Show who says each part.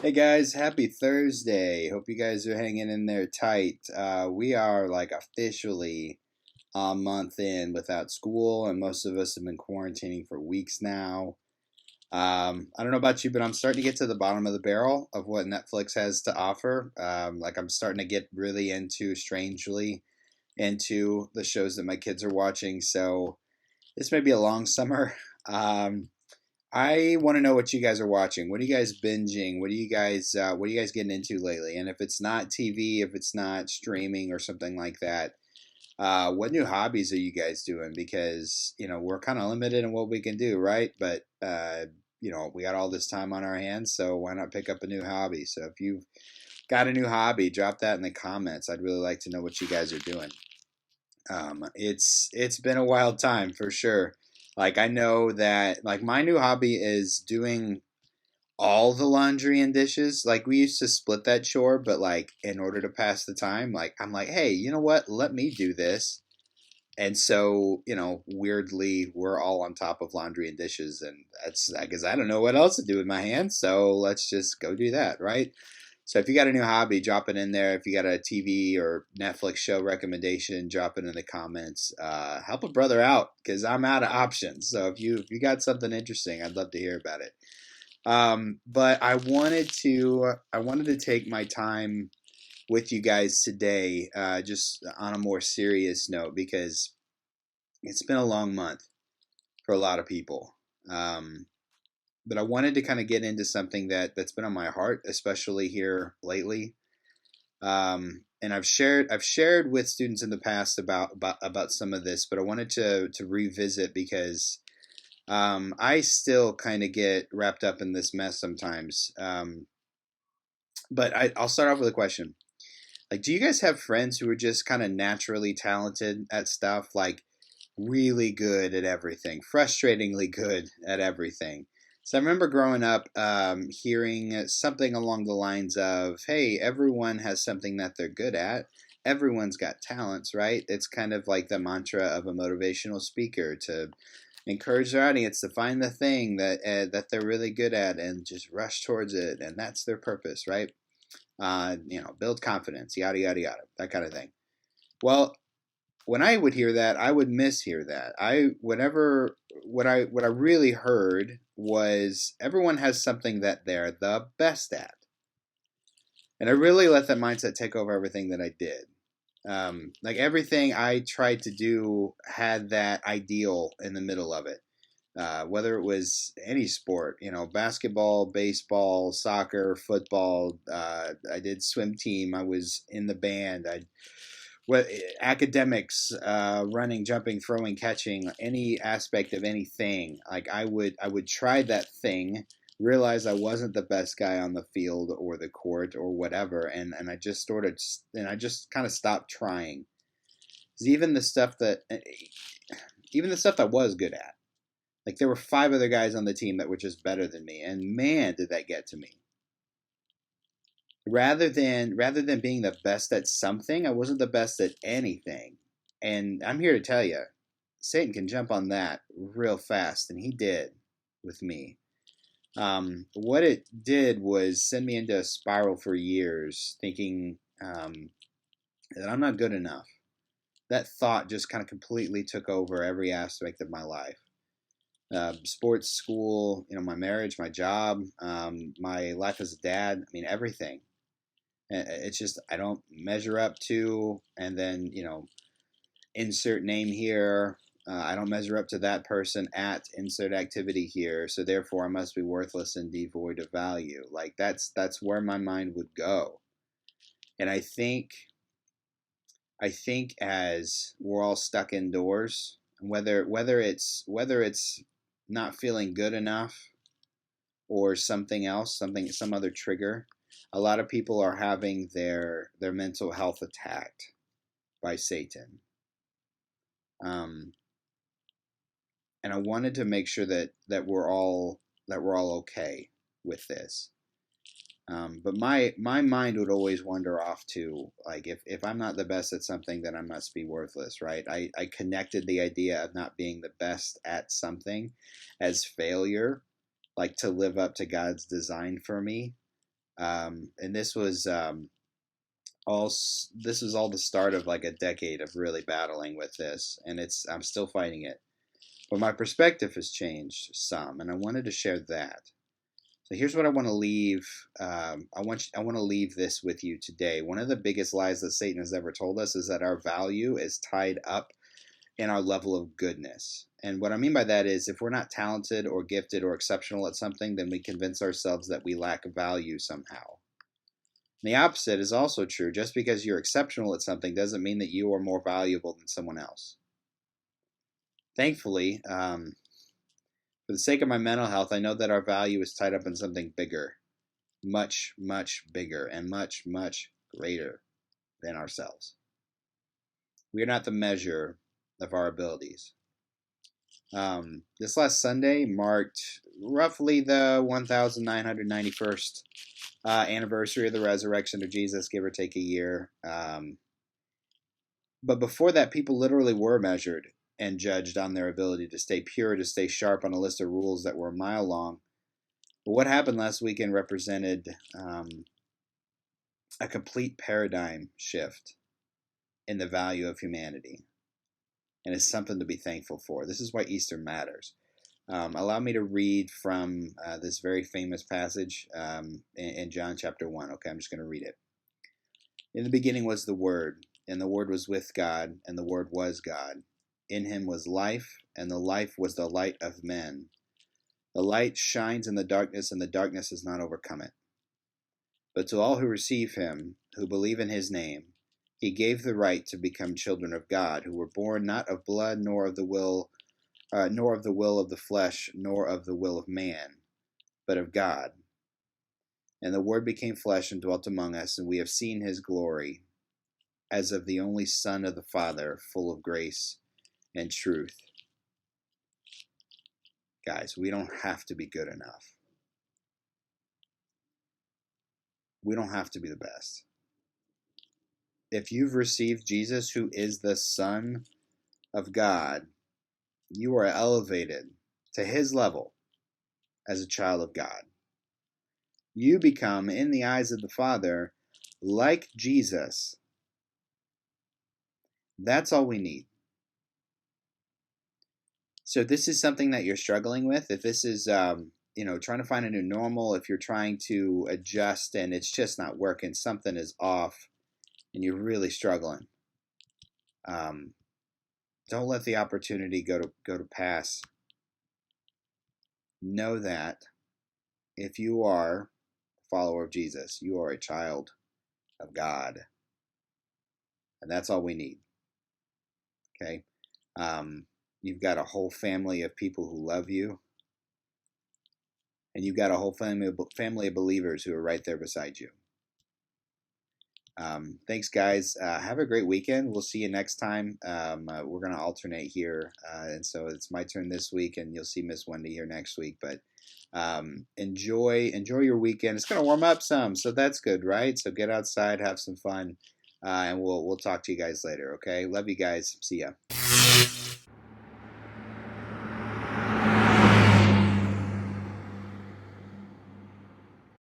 Speaker 1: Hey guys, happy Thursday. Hope you guys are hanging in there tight. We are like officially a month in without school, and most of us have been quarantining for weeks now. I don't know about you, but I'm starting to get to the bottom of the barrel of what Netflix has to offer. Like I'm starting to get really strangely into the shows that my kids are watching. So this may be a long summer. Um, I want to know what you guys are watching. What are you guys binging? What are you guys getting into lately? And if it's not TV, if it's not streaming or something like that, what new hobbies are you guys doing? Because we're kind of limited in what we can do, right? But we got all this time on our hands, so why not pick up a new hobby? So if you've got a new hobby, drop that in the comments. I'd really like to know what you guys are doing. It's been a wild time for sure. Like I know that like my new hobby is doing all the laundry and dishes. Like we used to split that chore, but like in order to pass the time, like I'm like, hey, you know what? Let me do this. And so, weirdly, we're all on top of laundry and dishes, and that's because I don't know what else to do with my hands. So let's just go do that, right? So if you got a new hobby, drop it in there. If you got a TV or Netflix show recommendation, drop it in the comments. Help a brother out because I'm out of options. So if you got something interesting, I'd love to hear about it. But I wanted to take my time with you guys today, just on a more serious note, because it's been a long month for a lot of people. But I wanted to kind of get into something that's been on my heart, especially here lately. And I've shared with students in the past about some of this, but I wanted to revisit because I still kind of get wrapped up in this mess sometimes. But I'll start off with a question. Like, do you guys have friends who are just kind of naturally talented at stuff, like really good at everything, frustratingly good at everything? So I remember growing up hearing something along the lines of, hey, everyone has something that they're good at. Everyone's got talents, right? It's kind of like the mantra of a motivational speaker to encourage their audience to find the thing that they're really good at and just rush towards it, and that's their purpose, right? Build confidence, yada yada yada, that kind of thing. Well, when I would hear that, I would mishear that. What I really heard was everyone has something that they're the best at, and I really let that mindset take over everything that I did. Like everything I tried to do had that ideal in the middle of it. Whether it was any sport, basketball, baseball, soccer, football. I did swim team. I was in the band. What academics, running, jumping, throwing, catching, any aspect of anything. Like I would try that thing, realize I wasn't the best guy on the field or the court or whatever, and I just kind of stopped trying. 'Cause even the stuff that I was good at, like there were five other guys on the team that were just better than me, and man, did that get to me. Rather than being the best at something, I wasn't the best at anything. And I'm here to tell you, Satan can jump on that real fast, and he did with me. What it did was send me into a spiral for years, thinking that I'm not good enough. That thought just kind of completely took over every aspect of my life. Sports, school, my marriage, my job, my life as a dad. I mean, everything. It's just I don't measure up to, and then insert name here. I don't measure up to that person at insert activity here, so therefore I must be worthless and devoid of value. Like that's where my mind would go, and I think as we're all stuck indoors, whether it's not feeling good enough or something else, some other trigger, a lot of people are having their mental health attacked by Satan. Um, and I wanted to make sure that we're all okay with this. But my mind would always wander off to, like, if I'm not the best at something, then I must be worthless, right? I connected the idea of not being the best at something as failure, like to live up to God's design for me. And this is all the start of like a decade of really battling with this, and I'm still fighting it. But my perspective has changed some, and I wanted to share that. So here's what I want to leave. I want to leave this with you today. One of the biggest lies that Satan has ever told us is that our value is tied up in our level of goodness. And what I mean by that is, if we're not talented or gifted or exceptional at something, then we convince ourselves that we lack value somehow. And the opposite is also true. Just because you're exceptional at something doesn't mean that you are more valuable than someone else. Thankfully, for the sake of my mental health, I know that our value is tied up in something bigger, much, much bigger, and much, much greater than ourselves. We are not the measure of our abilities. This last Sunday marked roughly the 1991st anniversary of the resurrection of Jesus, give or take a year. But before that, people literally were measured and judged on their ability to stay pure, to stay sharp on a list of rules that were a mile long. But what happened last weekend represented a complete paradigm shift in the value of humanity. And it's something to be thankful for. This is why Easter matters. Allow me to read from this very famous passage in John chapter 1. Okay, I'm just going to read it. In the beginning was the Word, and the Word was with God, and the Word was God. In him was life, and the life was the light of men. The light shines in the darkness, and the darkness has not overcome it. But to all who receive him, who believe in his name, he gave the right to become children of God, who were born not of blood, nor of the will of the flesh, nor of the will of man, but of God. And the Word became flesh and dwelt among us, and we have seen his glory, as of the only Son of the Father, full of grace and truth. Guys, we don't have to be good enough. We don't have to be the best. If you've received Jesus, who is the Son of God, you are elevated to his level as a child of God. You become, in the eyes of the Father, like Jesus. That's all we need. So this is something that you're struggling with. If this is, trying to find a new normal, if you're trying to adjust and it's just not working, something is off, and you're really struggling. Don't let the opportunity go to pass. Know that if you are a follower of Jesus, you are a child of God, and that's all we need. Okay, you've got a whole family of people who love you, and you've got a whole family of believers who are right there beside you. Thanks, guys. Have a great weekend. We'll see you next time. We're going to alternate here. And so it's my turn this week, and you'll see Miss Wendy here next week. But enjoy your weekend. It's going to warm up some, so that's good, right? So get outside, have some fun, and we'll talk to you guys later, okay? Love you guys. See ya.